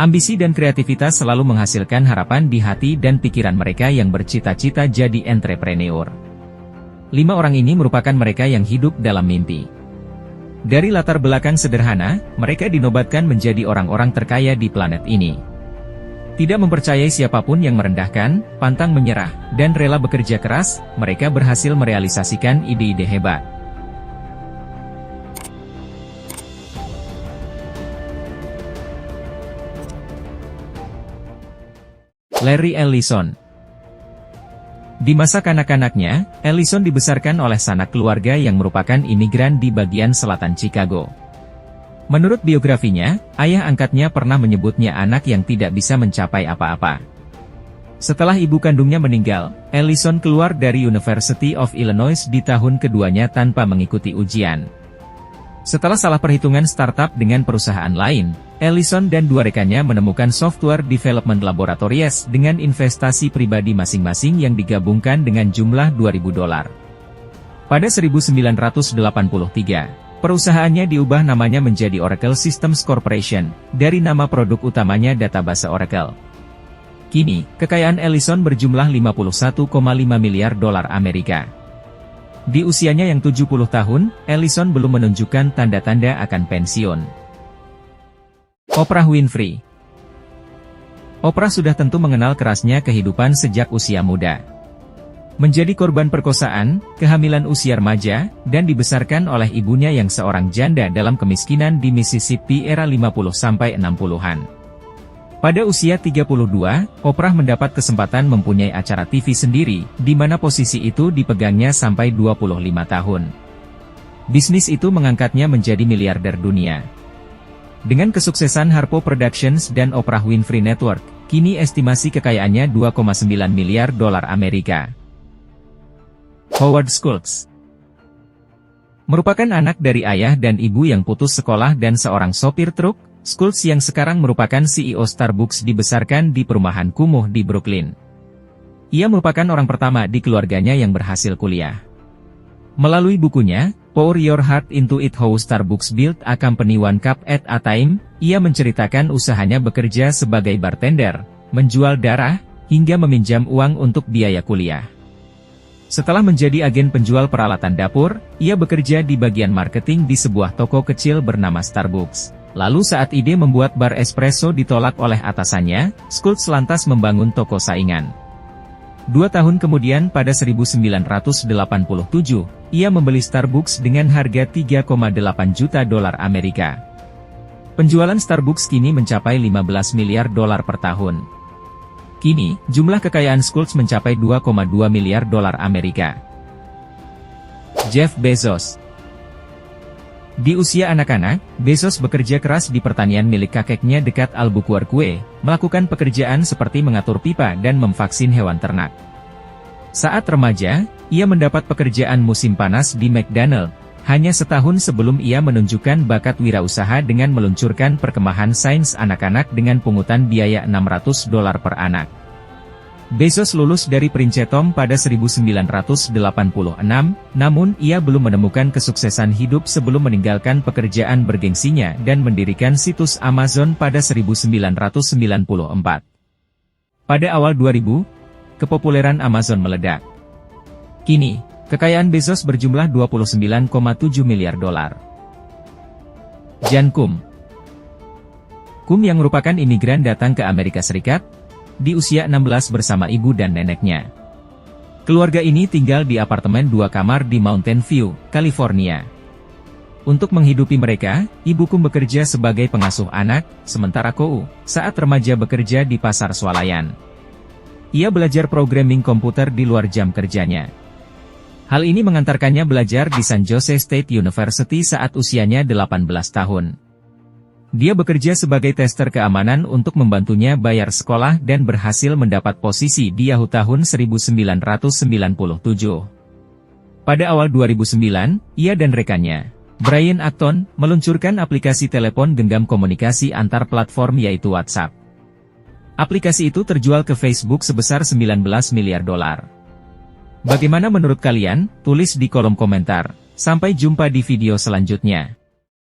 Ambisi dan kreativitas selalu menghasilkan harapan di hati dan pikiran mereka yang bercita-cita jadi entrepreneur. 5 orang ini merupakan mereka yang hidup dalam mimpi. Dari latar belakang sederhana, mereka dinobatkan menjadi orang-orang terkaya di planet ini. Tidak mempercayai siapapun yang merendahkan, pantang menyerah, dan rela bekerja keras, mereka berhasil merealisasikan ide-ide hebat. Larry Ellison. Di masa kanak-kanaknya, Ellison dibesarkan oleh sanak keluarga yang merupakan imigran di bagian selatan Chicago. Menurut biografinya, ayah angkatnya pernah menyebutnya anak yang tidak bisa mencapai apa-apa. Setelah ibu kandungnya meninggal, Ellison keluar dari University of Illinois di tahun keduanya tanpa mengikuti ujian. Setelah salah perhitungan startup dengan perusahaan lain, Ellison dan 2 rekannya menemukan Software Development Laboratories dengan investasi pribadi masing-masing yang digabungkan dengan jumlah $2.000. Pada 1983, perusahaannya diubah namanya menjadi Oracle Systems Corporation, dari nama produk utamanya database Oracle. Kini, kekayaan Ellison berjumlah $51,5 miliar Amerika. Di usianya yang 70 tahun, Ellison belum menunjukkan tanda-tanda akan pensiun. Oprah Winfrey. Oprah sudah tentu mengenal kerasnya kehidupan sejak usia muda. Menjadi korban perkosaan, kehamilan usia remaja, dan dibesarkan oleh ibunya yang seorang janda dalam kemiskinan di Mississippi era 50-60-an. Pada usia 32, Oprah mendapat kesempatan mempunyai acara TV sendiri, di mana posisi itu dipegangnya sampai 25 tahun. Bisnis itu mengangkatnya menjadi miliarder dunia. Dengan kesuksesan Harpo Productions dan Oprah Winfrey Network, kini estimasi kekayaannya $2,9 miliar Amerika. Howard Schultz merupakan anak dari ayah dan ibu yang putus sekolah dan seorang sopir truk. Schultz yang sekarang merupakan CEO Starbucks dibesarkan di perumahan kumuh di Brooklyn. Ia merupakan orang pertama di keluarganya yang berhasil kuliah. Melalui bukunya, Pour Your Heart Into It How Starbucks Built a Company One Cup at a Time, ia menceritakan usahanya bekerja sebagai bartender, menjual darah, hingga meminjam uang untuk biaya kuliah. Setelah menjadi agen penjual peralatan dapur, ia bekerja di bagian marketing di sebuah toko kecil bernama Starbucks. Lalu saat ide membuat bar espresso ditolak oleh atasannya, Schultz lantas membangun toko saingan. 2 tahun kemudian pada 1987, ia membeli Starbucks dengan harga $3,8 juta Amerika. Penjualan Starbucks kini mencapai $15 miliar per tahun. Kini, jumlah kekayaan Schultz mencapai $2,2 miliar Amerika. Jeff Bezos. Di usia anak-anak, Bezos bekerja keras di pertanian milik kakeknya dekat Albuquerque, melakukan pekerjaan seperti mengatur pipa dan memvaksin hewan ternak. Saat remaja, ia mendapat pekerjaan musim panas di McDonald, hanya setahun sebelum ia menunjukkan bakat wirausaha dengan meluncurkan perkemahan sains anak-anak dengan pungutan biaya $600 per anak. Bezos lulus dari Princeton pada 1986, namun ia belum menemukan kesuksesan hidup sebelum meninggalkan pekerjaan bergengsinya dan mendirikan situs Amazon pada 1994. Pada awal 2000, kepopuleran Amazon meledak. Kini, kekayaan Bezos berjumlah $29,7 miliar. Jan Kum. Kum yang merupakan imigran datang ke Amerika Serikat, di usia 16 bersama ibu dan neneknya. Keluarga ini tinggal di apartemen 2 kamar di Mountain View, California. Untuk menghidupi mereka, Ibu Kum bekerja sebagai pengasuh anak, sementara Kou, saat remaja bekerja di pasar swalayan. Ia belajar programming komputer di luar jam kerjanya. Hal ini mengantarkannya belajar di San Jose State University saat usianya 18 tahun. Dia bekerja sebagai tester keamanan untuk membantunya bayar sekolah dan berhasil mendapat posisi di Yahoo tahun 1997. Pada awal 2009, ia dan rekannya, Brian Acton, meluncurkan aplikasi telepon genggam komunikasi antar platform yaitu WhatsApp. Aplikasi itu terjual ke Facebook sebesar $19 miliar. Bagaimana menurut kalian? Tulis di kolom komentar. Sampai jumpa di video selanjutnya.